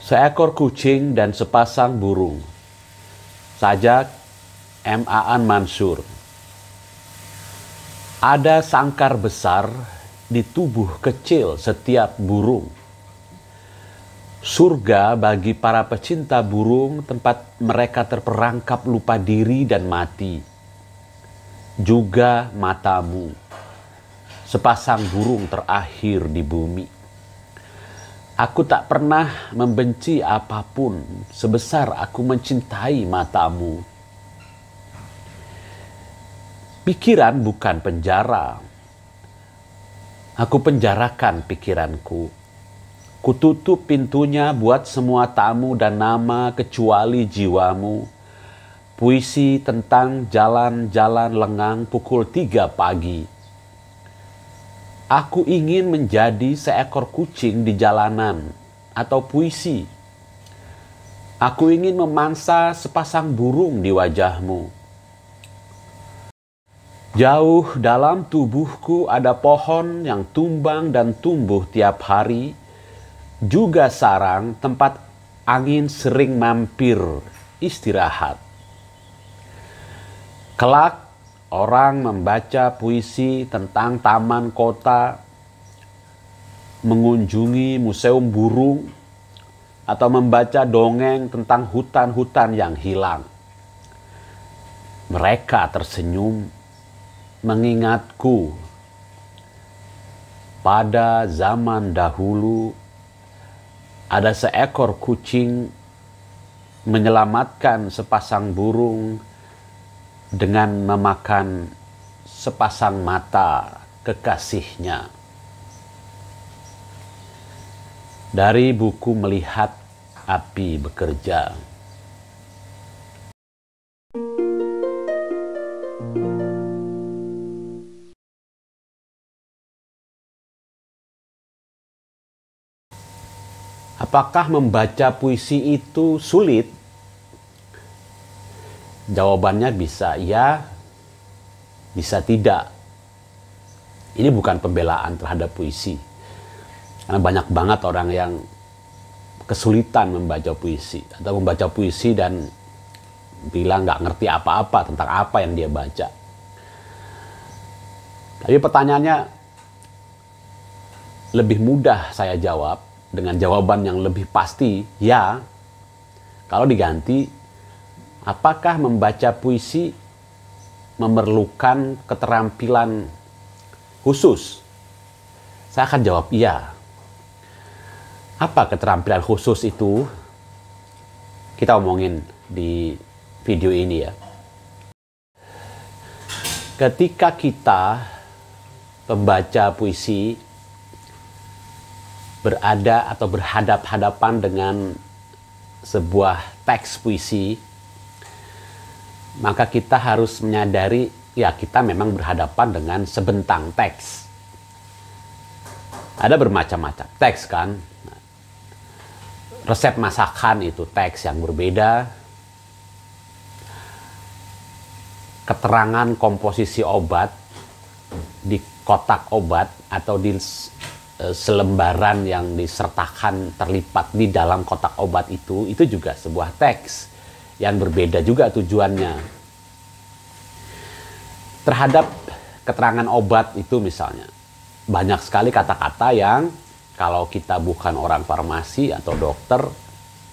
Seekor kucing dan sepasang burung. Sajak M. Aan Mansur. Ada sangkar besar di tubuh kecil setiap burung. Surga bagi para pecinta burung, tempat mereka terperangkap lupa diri dan mati. Juga matamu, sepasang burung terakhir di bumi. Aku tak pernah membenci apapun sebesar aku mencintai matamu. Pikiran bukan penjara. Aku penjarakan pikiranku. Kututup pintunya buat semua tamu dan nama kecuali jiwamu. Puisi tentang jalan-jalan lengang pukul 3 pagi. Aku ingin menjadi seekor kucing di jalanan atau puisi. Aku ingin memangsa sepasang burung di wajahmu. Jauh dalam tubuhku ada pohon yang tumbang dan tumbuh tiap hari, juga sarang tempat angin sering mampir istirahat. Kelak orang membaca puisi tentang taman kota, mengunjungi museum burung, atau membaca dongeng tentang hutan-hutan yang hilang. Mereka tersenyum, mengingatku pada zaman dahulu ada seekor kucing menyelamatkan sepasang burung dengan memakan sepasang mata kekasihnya. Dari buku Melihat Api Bekerja. Apakah membaca puisi itu sulit? Jawabannya bisa ya, bisa tidak. Ini bukan pembelaan terhadap puisi. Karena banyak banget orang yang kesulitan membaca puisi. Atau membaca puisi dan bilang nggak ngerti apa-apa tentang apa yang dia baca. Tapi pertanyaannya lebih mudah saya jawab dengan jawaban yang lebih pasti, ya. Kalau diganti, apakah membaca puisi memerlukan keterampilan khusus? Saya akan jawab iya. Apa keterampilan khusus itu? Kita omongin di video ini ya. Ketika kita membaca puisi, berada atau berhadap-hadapan dengan sebuah teks puisi, maka kita harus menyadari ya kita memang berhadapan dengan sebentang teks. Ada bermacam-macam teks kan. Resep masakan itu teks yang berbeda. Keterangan komposisi obat di kotak obat atau di selembaran yang disertakan terlipat di dalam kotak obat itu juga sebuah teks yang berbeda juga tujuannya. Terhadap keterangan obat itu misalnya, banyak sekali kata-kata yang kalau kita bukan orang farmasi atau dokter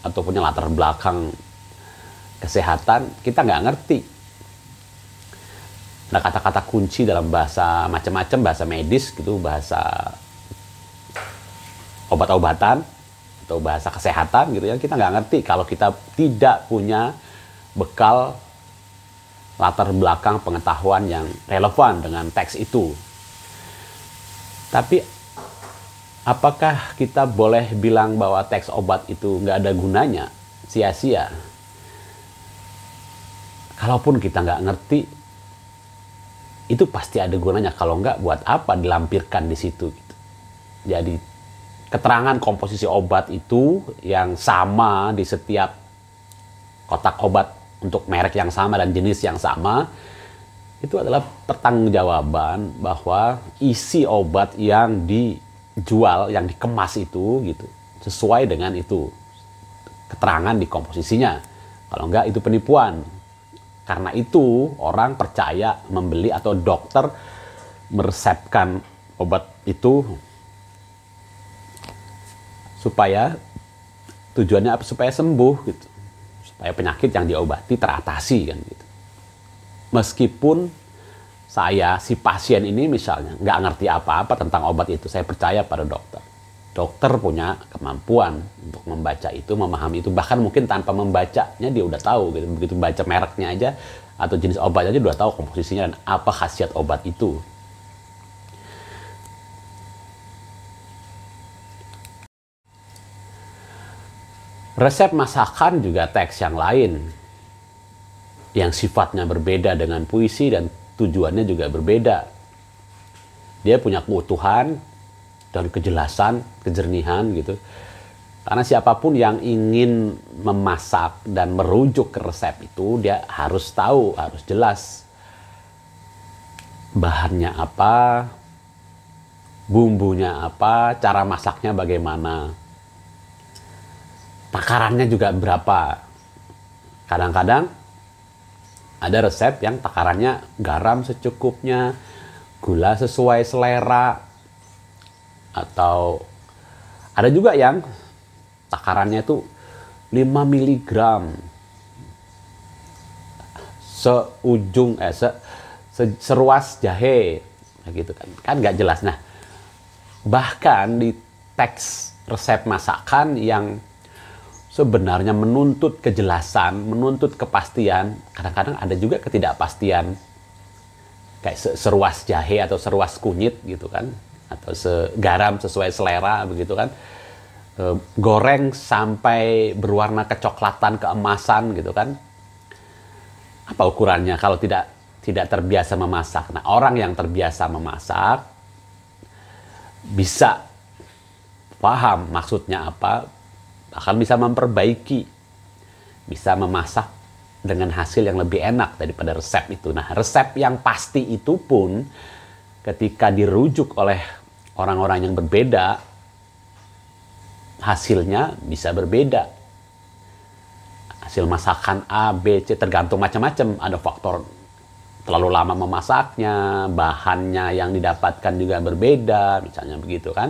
atau punya latar belakang kesehatan, kita nggak ngerti. Ada kata-kata kunci dalam bahasa macam-macam, bahasa medis gitu, bahasa obat-obatan atau bahasa kesehatan gitu ya, kita nggak ngerti kalau kita tidak punya bekal latar belakang pengetahuan yang relevan dengan teks itu. Tapi apakah kita boleh bilang bahwa teks obat itu nggak ada gunanya, sia-sia? Kalaupun kita nggak ngerti, itu pasti ada gunanya. Kalau nggak, buat apa dilampirkan di situ gitu. Jadi keterangan komposisi obat itu yang sama di setiap kotak obat untuk merek yang sama dan jenis yang sama, itu adalah pertanggungjawaban bahwa isi obat yang dijual, yang dikemas itu gitu, sesuai dengan itu keterangan di komposisinya. Kalau enggak itu penipuan. Karena itu orang percaya membeli atau dokter meresepkan obat itu supaya tujuannya apa? Supaya sembuh gitu. Supaya penyakit yang diobati teratasi kan gitu. Meskipun saya, si pasien ini misalnya, nggak ngerti apa-apa tentang obat itu, saya percaya pada dokter. Dokter punya kemampuan untuk membaca itu, memahami itu. Bahkan mungkin tanpa membacanya dia udah tahu gitu. Begitu baca mereknya aja atau jenis obat aja udah tahu komposisinya dan apa khasiat obat itu. Resep masakan juga teks yang lain, yang sifatnya berbeda dengan puisi dan tujuannya juga berbeda. Dia punya keutuhan dan kejelasan, kejernihan gitu. Karena siapapun yang ingin memasak dan merujuk ke resep itu, dia harus tahu, harus jelas bahannya apa, bumbunya apa, cara masaknya bagaimana. Takarannya juga berapa. Kadang-kadang ada resep yang takarannya garam secukupnya, gula sesuai selera, atau ada juga yang takarannya itu 5 mg seruas jahe gitu kan nggak jelas. Nah, bahkan di teks resep masakan yang sebenarnya menuntut kejelasan, menuntut kepastian, kadang-kadang ada juga ketidakpastian. Kayak seruas jahe atau seruas kunyit gitu kan, atau garam sesuai selera begitu kan. Goreng sampai berwarna kecoklatan, keemasan gitu kan. Apa ukurannya kalau tidak terbiasa memasak? Nah, orang yang terbiasa memasak bisa paham maksudnya apa, akan bisa memperbaiki, bisa memasak dengan hasil yang lebih enak daripada resep itu. Nah, resep yang pasti itu pun ketika dirujuk oleh orang-orang yang berbeda, hasilnya bisa berbeda. Hasil masakan A, B, C tergantung macam-macam. Ada faktor terlalu lama memasaknya, bahannya yang didapatkan juga berbeda, misalnya begitu kan.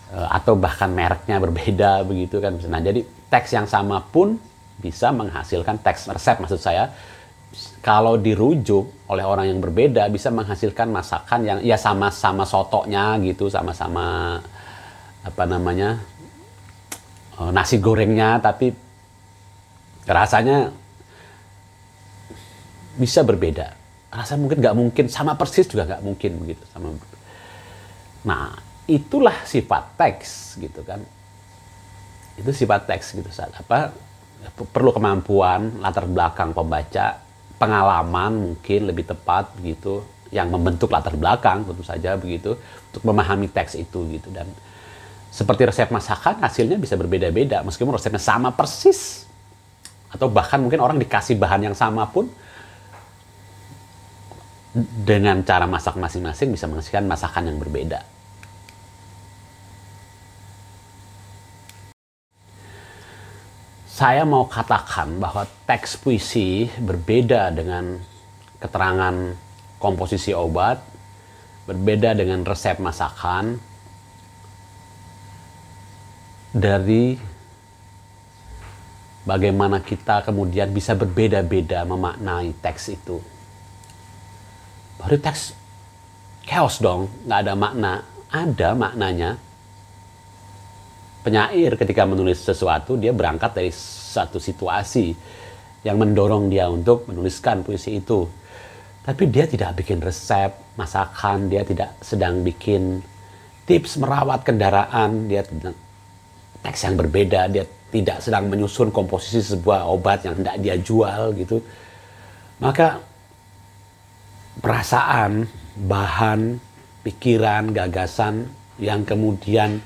Atau bahkan mereknya berbeda begitu kan. Nah, jadi teks yang sama pun bisa menghasilkan, teks resep maksud saya, kalau dirujuk oleh orang yang berbeda bisa menghasilkan masakan yang ya sama-sama sotonya gitu, sama-sama apa namanya, nasi gorengnya, tapi rasanya bisa berbeda. Rasa mungkin nggak mungkin sama persis, juga nggak mungkin begitu sama. Nah, itulah sifat teks gitu kan. Itu sifat teks gitu. Apa, perlu kemampuan, latar belakang pembaca, pengalaman mungkin lebih tepat begitu, yang membentuk latar belakang tentu saja begitu untuk memahami teks itu gitu. Dan seperti resep masakan, hasilnya bisa berbeda-beda meskipun resepnya sama persis, atau bahkan mungkin orang dikasih bahan yang sama pun dengan cara masak masing-masing bisa menghasilkan masakan yang berbeda. Saya mau katakan bahwa teks puisi berbeda dengan keterangan komposisi obat, berbeda dengan resep masakan, dari bagaimana kita kemudian bisa berbeda-beda memaknai teks itu. Baru teks chaos dong, nggak ada makna. Ada maknanya. Penyair ketika menulis sesuatu, dia berangkat dari satu situasi yang mendorong dia untuk menuliskan puisi itu. Tapi dia tidak bikin resep masakan, dia tidak sedang bikin tips merawat kendaraan, dia teks yang berbeda, dia tidak sedang menyusun komposisi sebuah obat yang hendak dia jual gitu. Maka perasaan, bahan, pikiran, gagasan yang kemudian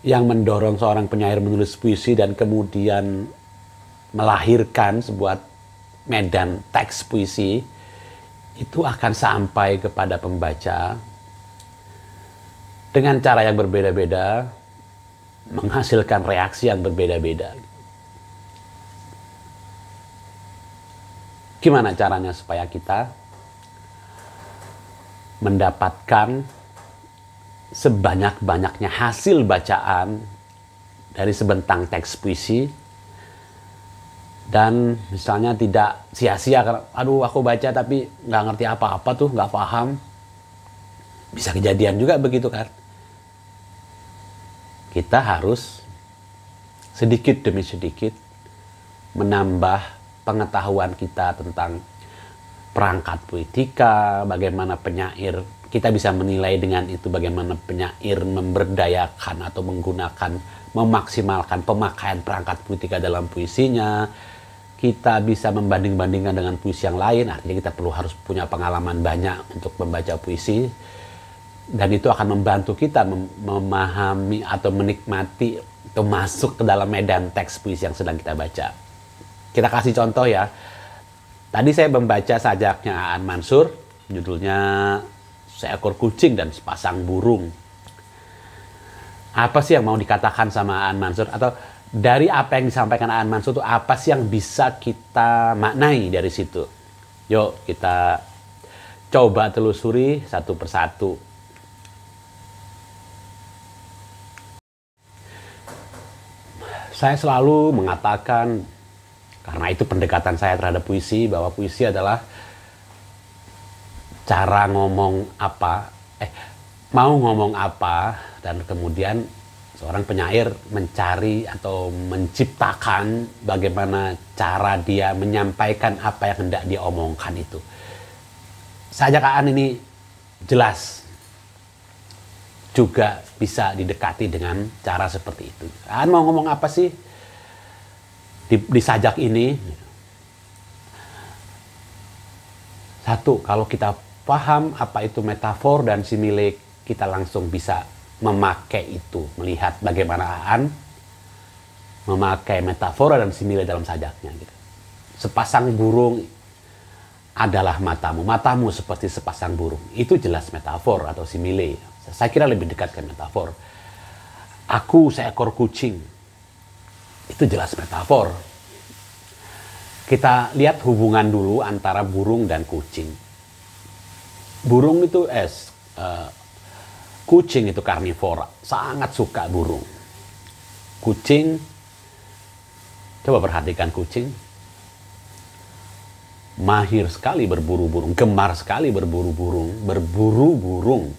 yang mendorong seorang penyair menulis puisi dan kemudian melahirkan sebuah medan teks puisi itu akan sampai kepada pembaca dengan cara yang berbeda-beda, menghasilkan reaksi yang berbeda-beda. Gimana caranya supaya kita mendapatkan sebanyak-banyaknya hasil bacaan dari sebentang teks puisi, dan misalnya tidak sia-sia karena aduh aku baca tapi nggak ngerti apa-apa tuh, nggak paham. Bisa kejadian juga begitu kan. Kita harus sedikit demi sedikit menambah pengetahuan kita tentang perangkat poetika, bagaimana penyair, kita bisa menilai dengan itu bagaimana penyair memberdayakan atau menggunakan, memaksimalkan pemakaian perangkat poetika dalam puisinya. Kita bisa membanding-bandingkan dengan puisi yang lain, artinya kita harus punya pengalaman banyak untuk membaca puisi, dan itu akan membantu kita memahami atau menikmati atau masuk ke dalam medan teks puisi yang sedang kita baca. Kita kasih contoh ya. Tadi saya membaca sajaknya Aan Mansur, judulnya Seekor Kucing dan Sepasang Burung. Apa sih yang mau dikatakan sama Aan Mansur? Atau dari apa yang disampaikan Aan Mansur itu apa sih yang bisa kita maknai dari situ? Yuk kita coba telusuri satu persatu. Saya selalu mengatakan, karena itu pendekatan saya terhadap puisi, bahwa puisi adalah cara ngomong apa, mau ngomong apa, dan kemudian seorang penyair mencari atau menciptakan bagaimana cara dia menyampaikan apa yang hendak dia omongkan itu. Sajak Aan ini jelas juga bisa didekati dengan cara seperti itu. Aan mau ngomong apa sih di sajak ini? Satu, kalau kita paham apa itu metafor dan simile, kita langsung bisa memakai itu, melihat bagaimana Aan memakai metafora dan simile dalam sajaknya. Gitu. Sepasang burung adalah matamu, matamu seperti sepasang burung. Itu jelas metafor atau simile. Saya kira lebih dekat ke metafor. Aku seekor kucing. Itu jelas metafor. Kita lihat hubungan dulu antara burung dan kucing. Burung itu kucing itu karnivora, sangat suka burung. Kucing, coba perhatikan kucing, mahir sekali berburu burung, gemar sekali berburu burung.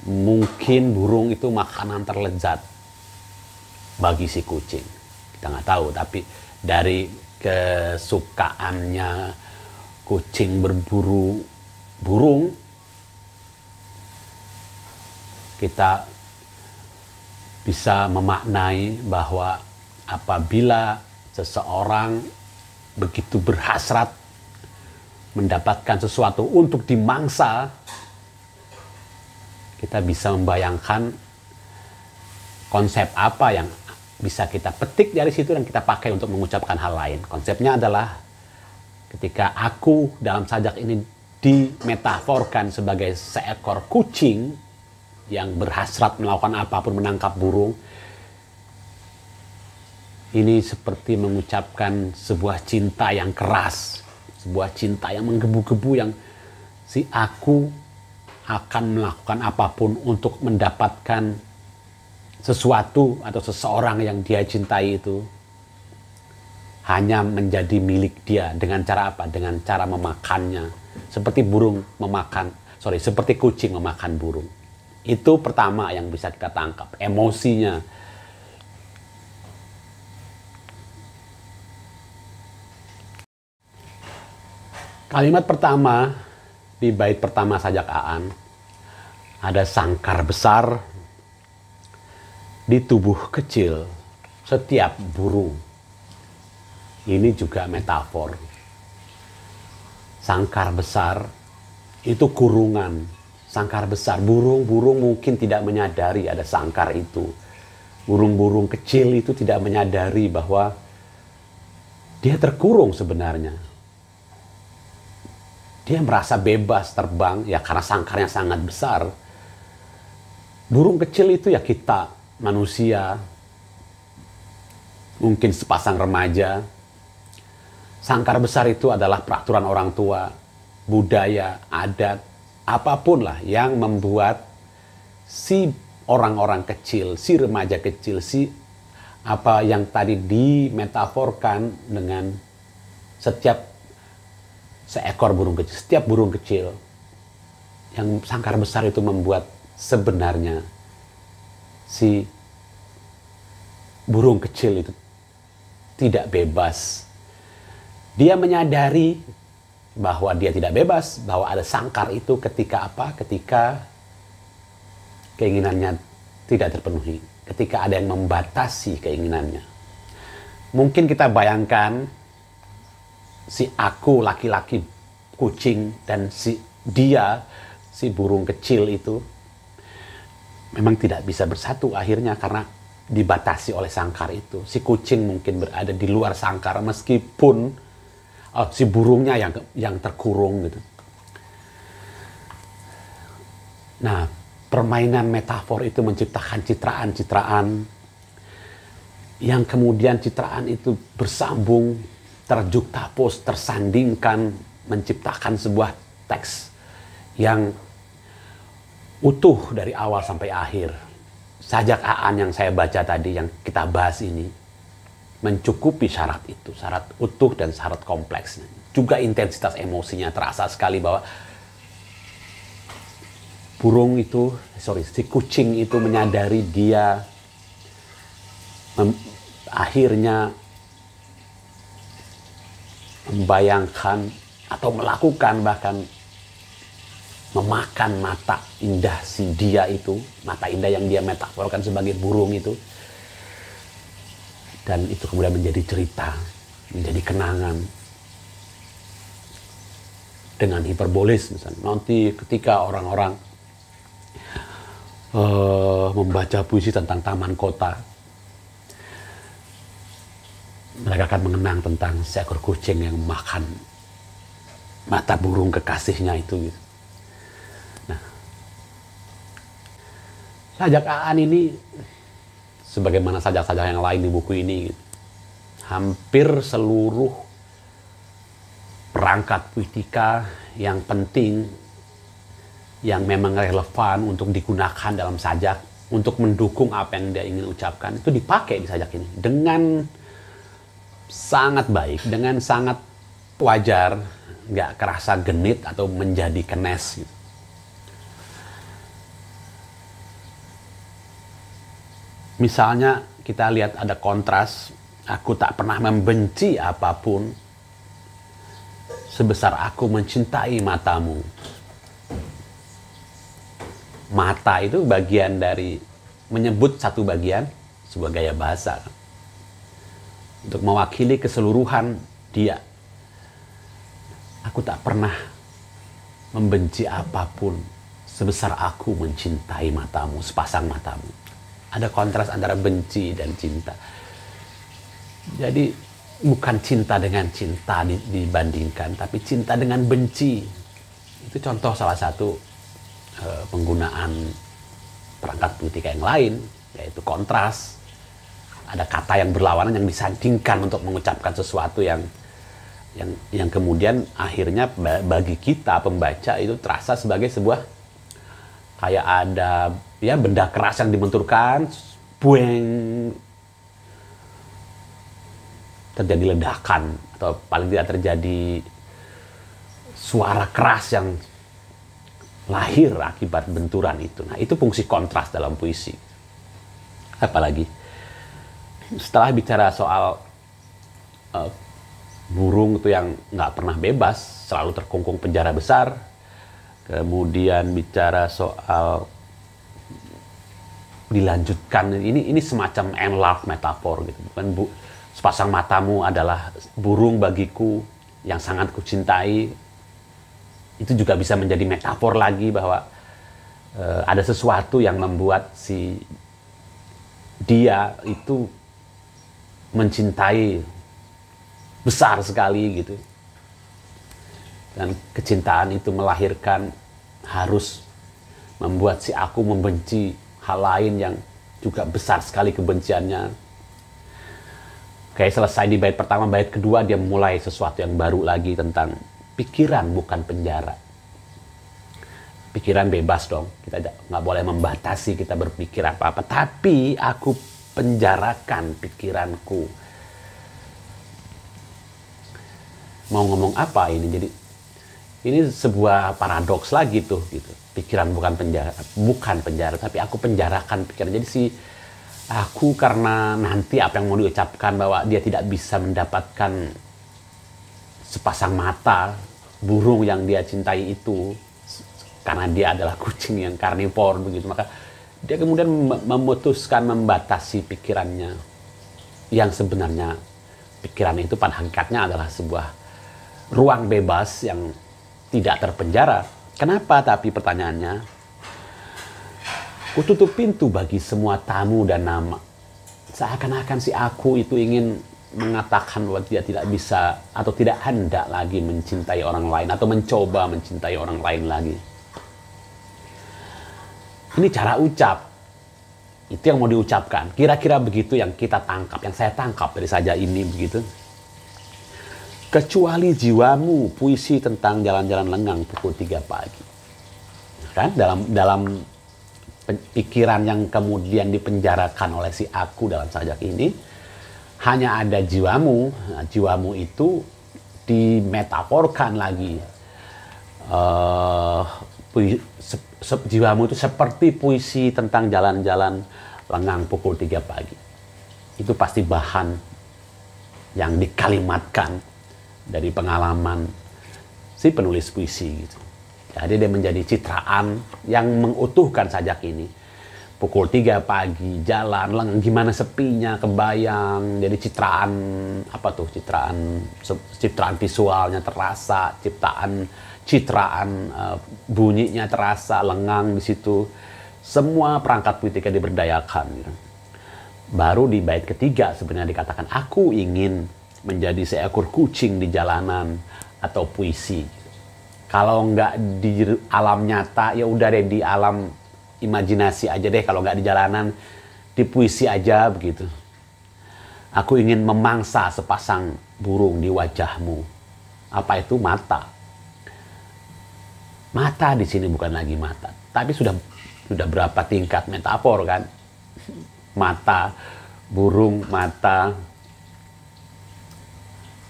Mungkin burung itu makanan terlezat bagi si kucing. Kita nggak tahu, tapi dari kesukaannya kucing berburu burung, kita bisa memaknai bahwa apabila seseorang begitu berhasrat mendapatkan sesuatu untuk dimangsa, kita bisa membayangkan konsep apa yang bisa kita petik dari situ dan kita pakai untuk mengucapkan hal lain. Konsepnya adalah ketika aku dalam sajak ini dimetaforkan sebagai seekor kucing yang berhasrat melakukan apapun, menangkap burung. Ini seperti mengucapkan sebuah cinta yang keras, sebuah cinta yang menggebu-gebu, yang si aku akan melakukan apapun untuk mendapatkan sesuatu atau seseorang yang dia cintai itu hanya menjadi milik dia. Dengan cara apa? Dengan cara memakannya. Seperti seperti kucing memakan burung. Itu pertama yang bisa kita tangkap, emosinya. Kalimat pertama di bait pertama sajak Aan, ada sangkar besar di tubuh kecil setiap burung. Ini juga metafor. Sangkar besar itu kurungan. Sangkar besar, burung-burung mungkin tidak menyadari ada sangkar itu. Burung-burung kecil itu tidak menyadari bahwa dia terkurung sebenarnya. Dia merasa bebas terbang ya karena sangkarnya sangat besar. Burung kecil itu ya kita, manusia, mungkin sepasang remaja, Sangkar besar itu adalah peraturan orang tua, budaya, adat, apapun lah yang membuat si orang-orang kecil, si remaja kecil, si apa yang tadi dimetaforkan dengan setiap seekor burung kecil, setiap burung kecil yang sangkar besar itu membuat sebenarnya si burung kecil itu tidak bebas. Dia menyadari bahwa dia tidak bebas, bahwa ada sangkar itu ketika apa? Ketika keinginannya tidak terpenuhi, ketika ada yang membatasi keinginannya. Mungkin kita bayangkan si aku laki-laki kucing dan si burung kecil itu memang tidak bisa bersatu akhirnya karena dibatasi oleh sangkar itu. Si kucing mungkin berada di luar sangkar meskipun si burungnya yang terkurung gitu. Nah, permainan metafor itu menciptakan citraan-citraan yang kemudian citraan itu bersambung, terjuktapos, tersandingkan, menciptakan sebuah teks yang utuh dari awal sampai akhir. Sajak Aan yang saya baca tadi, yang kita bahas ini, mencukupi syarat itu, syarat utuh dan syarat kompleksnya. Juga intensitas emosinya terasa sekali bahwa si kucing itu menyadari dia akhirnya membayangkan atau melakukan bahkan memakan mata indah si dia itu, mata indah yang dia metaforkan sebagai burung itu. Dan itu kemudian menjadi cerita, menjadi kenangan. Dengan hiperbolis misalnya. Nanti ketika orang-orang membaca puisi tentang taman kota, mereka akan mengenang tentang seekor kucing yang makan mata burung kekasihnya itu. Nah, Sajak Aan ini sebagaimana sajak-sajak yang lain di buku ini, hampir seluruh perangkat puitika yang penting, yang memang relevan untuk digunakan dalam sajak, untuk mendukung apa yang dia ingin ucapkan, itu dipakai di sajak ini. Dengan sangat baik, dengan sangat wajar, nggak kerasa genit atau menjadi kenes gitu. Misalnya kita lihat ada kontras, aku tak pernah membenci apapun sebesar aku mencintai matamu. Mata itu bagian dari menyebut satu bagian, sebuah gaya bahasa. Untuk mewakili keseluruhan dia. Aku tak pernah membenci apapun sebesar aku mencintai matamu, sepasang matamu. Ada kontras antara benci dan cinta. Jadi bukan cinta dengan cinta dibandingkan, tapi cinta dengan benci. Itu contoh salah satu penggunaan perangkat puitika yang lain, yaitu kontras. Ada kata yang berlawanan yang disandingkan untuk mengucapkan sesuatu yang kemudian akhirnya bagi kita pembaca itu terasa sebagai sebuah kayak ada ya benda keras yang dibenturkan, bueng, terjadi ledakan atau paling tidak terjadi suara keras yang lahir akibat benturan itu. Nah, itu fungsi kontras dalam puisi. Apalagi setelah bicara soal burung itu yang nggak pernah bebas, selalu terkungkung penjara besar. Kemudian bicara soal dilanjutkan, ini semacam enlarged metafor gitu. Bukan sepasang matamu adalah burung bagiku yang sangat kucintai. Itu juga bisa menjadi metafor lagi bahwa ada sesuatu yang membuat si dia itu mencintai besar sekali gitu. Dan kecintaan itu melahirkan harus membuat si aku membenci hal lain yang juga besar sekali kebenciannya. Kayak selesai di bait pertama, bait kedua dia mulai sesuatu yang baru lagi tentang pikiran bukan penjara. Pikiran bebas dong, kita nggak boleh membatasi kita berpikir apa-apa. Tapi aku penjarakan pikiranku. Mau ngomong apa ini? Jadi ini sebuah paradoks lagi tuh, gitu. Pikiran bukan penjara, tapi aku penjarakan pikiran. Jadi aku karena nanti apa yang mau diucapkan bahwa dia tidak bisa mendapatkan sepasang mata burung yang dia cintai itu karena dia adalah kucing yang karnivor begitu, maka dia kemudian memutuskan membatasi pikirannya yang sebenarnya pikiran itu pada hakikatnya adalah sebuah ruang bebas yang tidak terpenjara. Kenapa? Tapi pertanyaannya, kututup pintu bagi semua tamu dan nama. Seakan-akan si aku itu ingin mengatakan bahwa dia tidak bisa atau tidak hendak lagi mencintai orang lain atau mencoba mencintai orang lain lagi. Ini cara ucap. Itu yang mau diucapkan. Kira-kira begitu yang kita tangkap, yang saya tangkap dari saja ini begitu. Kecuali jiwamu, puisi tentang jalan-jalan lengang pukul 3 pagi. Kan dalam pikiran yang kemudian dipenjarakan oleh si aku dalam sajak ini, hanya ada jiwamu. Nah, jiwamu itu dimetaforkan lagi. Jiwamu itu seperti puisi tentang jalan-jalan lengang pukul 3 pagi. Itu pasti bahan yang dikalimatkan dari pengalaman si penulis puisi gitu. Jadi dia menjadi citraan yang mengutuhkan sajak ini. Pukul 3 pagi, jalan, lengang, gimana sepinya, kebayang. Jadi citraan, apa tuh, citraan visualnya terasa, citraan bunyinya terasa, lengang di situ. Semua perangkat puitika diberdayakan. Gitu. Baru di bait ketiga sebenarnya dikatakan, aku ingin menjadi seekor kucing di jalanan atau puisi. Kalau nggak di alam nyata, ya udah deh di alam imajinasi aja deh. Kalau nggak di jalanan, di puisi aja begitu. Aku ingin memangsa sepasang burung di wajahmu. Apa itu? Mata. Mata di sini bukan lagi mata, tapi sudah berapa tingkat metafor kan? Mata, burung, mata,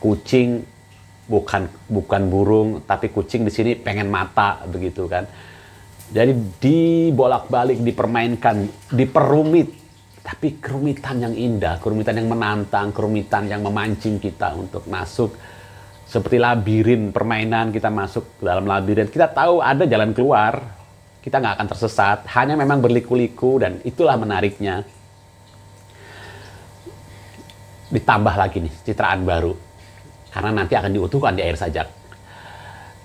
kucing. Bukan burung, tapi kucing di sini pengen mata begitu kan. Jadi dibolak-balik, dipermainkan, diperumit, tapi kerumitan yang indah, kerumitan yang menantang, kerumitan yang memancing kita untuk masuk seperti labirin permainan. Kita masuk ke dalam labirin, kita tahu ada jalan keluar, kita nggak akan tersesat, hanya memang berliku-liku, dan itulah menariknya. Ditambah lagi nih citraan baru. Karena nanti akan diutuhkan di akhir sajak.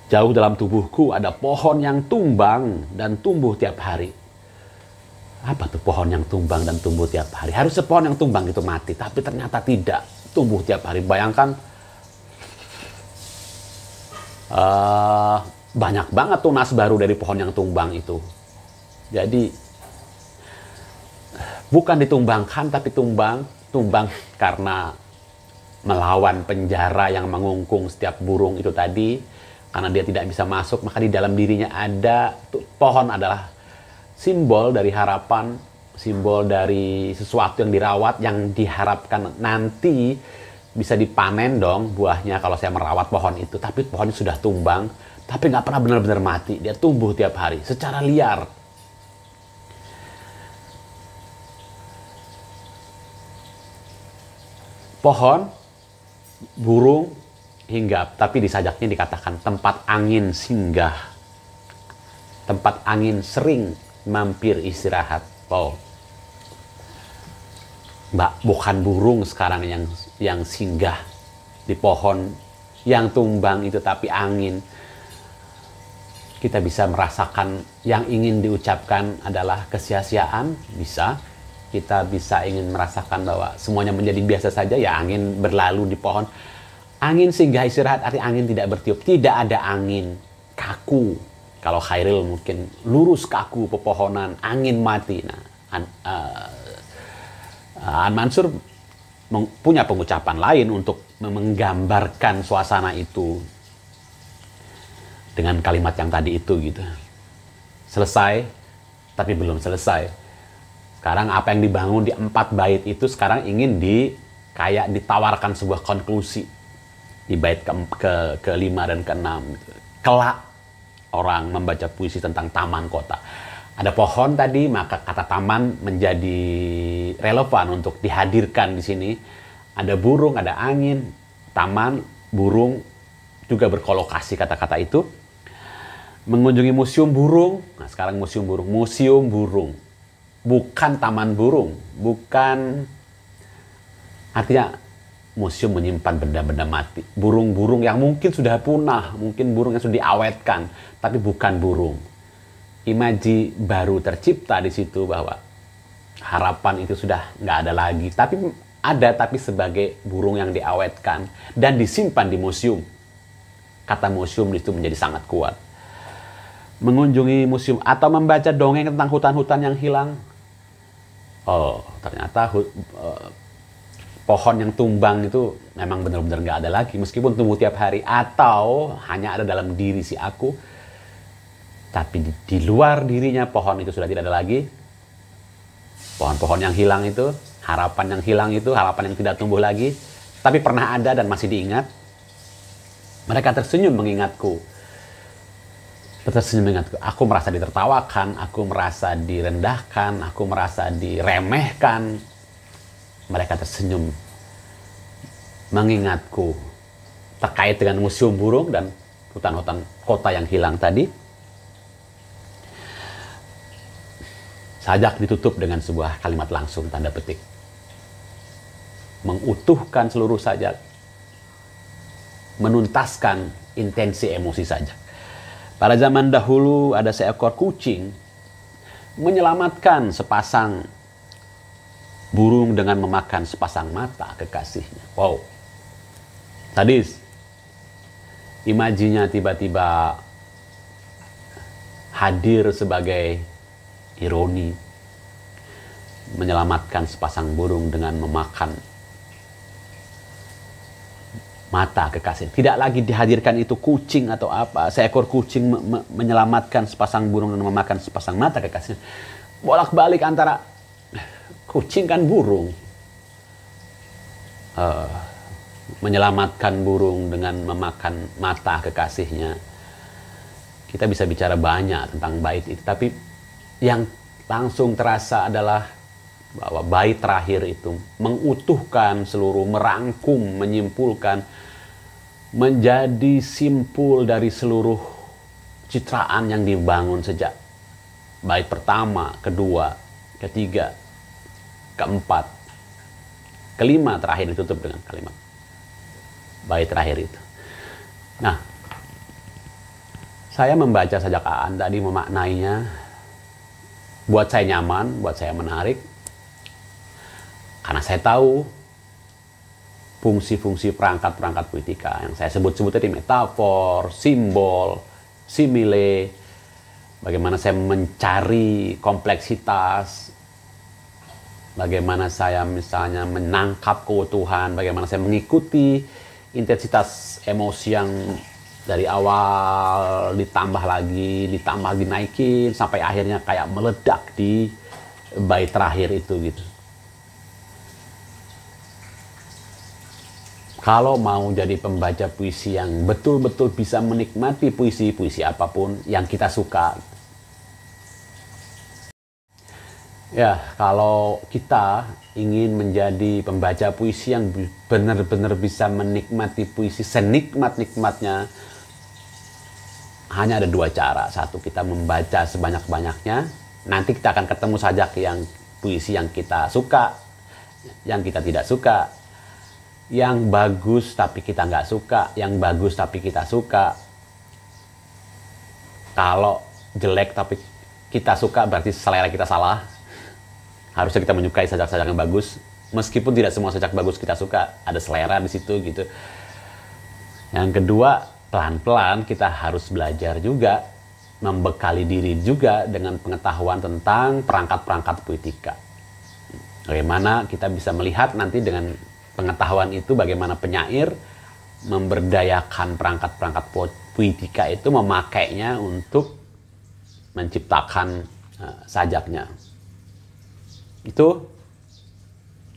Jauh dalam tubuhku ada pohon yang tumbang dan tumbuh tiap hari. Apa tuh pohon yang tumbang dan tumbuh tiap hari? Harusnya pohon yang tumbang itu mati, tapi ternyata tidak. Tumbuh tiap hari. Bayangkan, banyak banget tunas baru dari pohon yang tumbang itu. Jadi, bukan ditumbangkan, tapi tumbang karena melawan penjara yang mengungkung setiap burung itu tadi. Karena dia tidak bisa masuk, maka di dalam dirinya ada pohon adalah simbol dari harapan, simbol dari sesuatu yang dirawat, yang diharapkan nanti bisa dipanen dong buahnya kalau saya merawat pohon itu. Tapi pohonnya sudah tumbang, tapi nggak pernah benar-benar mati. Dia tumbuh tiap hari secara liar. Pohon, burung, hinggap, tapi di sajaknya dikatakan tempat angin singgah, tempat angin sering mampir istirahat. Wow, bukan burung sekarang yang singgah di pohon yang tumbang itu, tapi angin. Kita bisa merasakan yang ingin diucapkan adalah kesia-siaan, bisa. Kita bisa ingin merasakan bahwa semuanya menjadi biasa saja, ya angin berlalu di pohon. Angin singgah istirahat, arti angin tidak bertiup. Tidak ada angin, kaku. Kalau Khairil mungkin lurus kaku pepohonan, angin mati. Nah, An Mansur punya pengucapan lain untuk menggambarkan suasana itu dengan kalimat yang tadi itu gitu. Selesai, tapi belum selesai. Sekarang apa yang dibangun di 4 bait itu sekarang ingin kayak ditawarkan sebuah konklusi di bait ke-5 dan ke-6. Kelak orang membaca puisi tentang taman kota. Ada pohon tadi, maka kata taman menjadi relevan untuk dihadirkan di sini. Ada burung, ada angin, taman, burung juga berkolokasi kata-kata itu. Mengunjungi museum burung. Nah, sekarang museum burung. Museum burung. Bukan taman burung. Bukan, artinya museum menyimpan benda-benda mati. Burung-burung yang mungkin sudah punah. Mungkin burung yang sudah diawetkan. Tapi bukan burung. Imaji baru tercipta di situ bahwa harapan itu sudah nggak ada lagi. Tapi ada, tapi sebagai burung yang diawetkan. Dan disimpan di museum. Kata museum itu menjadi sangat kuat. Mengunjungi museum atau membaca dongeng tentang hutan-hutan yang hilang. Oh, ternyata pohon yang tumbang itu memang benar-benar nggak ada lagi. Meskipun tumbuh tiap hari. Atau hanya ada dalam diri si aku. Tapi di luar dirinya pohon itu sudah tidak ada lagi. Pohon-pohon yang hilang itu, harapan yang hilang itu, harapan yang tidak tumbuh lagi. Tapi pernah ada dan masih diingat. Mereka tersenyum mengingatku. Tersenyum mengingatku. Aku merasa ditertawakan, aku merasa direndahkan, aku merasa diremehkan. Mereka tersenyum mengingatku terkait dengan museum burung dan hutan-hutan kota yang hilang tadi. Sajak ditutup dengan sebuah kalimat langsung tanda petik. Mengutuhkan seluruh sajak. Menuntaskan intensi emosi sajak. Pada zaman dahulu ada seekor kucing menyelamatkan sepasang burung dengan memakan sepasang mata kekasihnya. Wow. Sadis. Imajinya tiba-tiba hadir sebagai ironi. Menyelamatkan sepasang burung dengan memakan mata kekasih. Tidak lagi dihadirkan itu kucing atau apa. Seekor kucing menyelamatkan sepasang burung dan memakan sepasang mata kekasih. Bolak-balik antara kucing kan burung. Menyelamatkan burung dengan memakan mata kekasihnya. Kita bisa bicara banyak tentang bait itu. Tapi yang langsung terasa adalah bahwa bait terakhir itu mengutuhkan seluruh, merangkum, menyimpulkan, menjadi simpul dari seluruh citraan yang dibangun sejak bait pertama, kedua, ketiga, keempat, kelima, terakhir ditutup dengan kalimat bait terakhir itu. Nah, saya membaca sajak Aan tadi, memaknainya, buat saya nyaman, buat saya menarik. Karena saya tahu fungsi-fungsi perangkat-perangkat poetika yang saya sebut-sebut tadi, metafor, simbol, simile, bagaimana saya mencari kompleksitas, bagaimana saya misalnya menangkap keutuhan, bagaimana saya mengikuti intensitas emosi yang dari awal ditambah lagi, dinaikin, sampai akhirnya kayak meledak di bait terakhir itu gitu. Kalau mau jadi pembaca puisi yang betul-betul bisa menikmati puisi apapun yang kita suka. Ya, kalau kita ingin menjadi pembaca puisi yang benar-benar bisa menikmati puisi senikmat-nikmatnya, hanya ada 2 cara. Satu, kita membaca sebanyak-banyaknya. Nanti kita akan ketemu sajak yang puisi yang kita suka, yang kita tidak suka. Yang bagus tapi kita nggak suka, yang bagus tapi kita suka. Kalau jelek tapi kita suka berarti selera kita salah. Harusnya kita menyukai sajak-sajak yang bagus, meskipun tidak semua sajak bagus kita suka, ada selera di situ gitu. Yang kedua, pelan-pelan kita harus belajar juga, membekali diri juga dengan pengetahuan tentang perangkat-perangkat poetika. Bagaimana kita bisa melihat nanti dengan pengetahuan itu bagaimana penyair memberdayakan perangkat-perangkat puitika itu memakainya untuk menciptakan sajaknya. Itu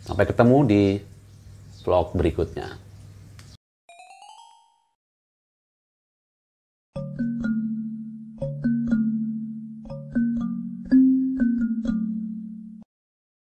sampai ketemu di vlog berikutnya.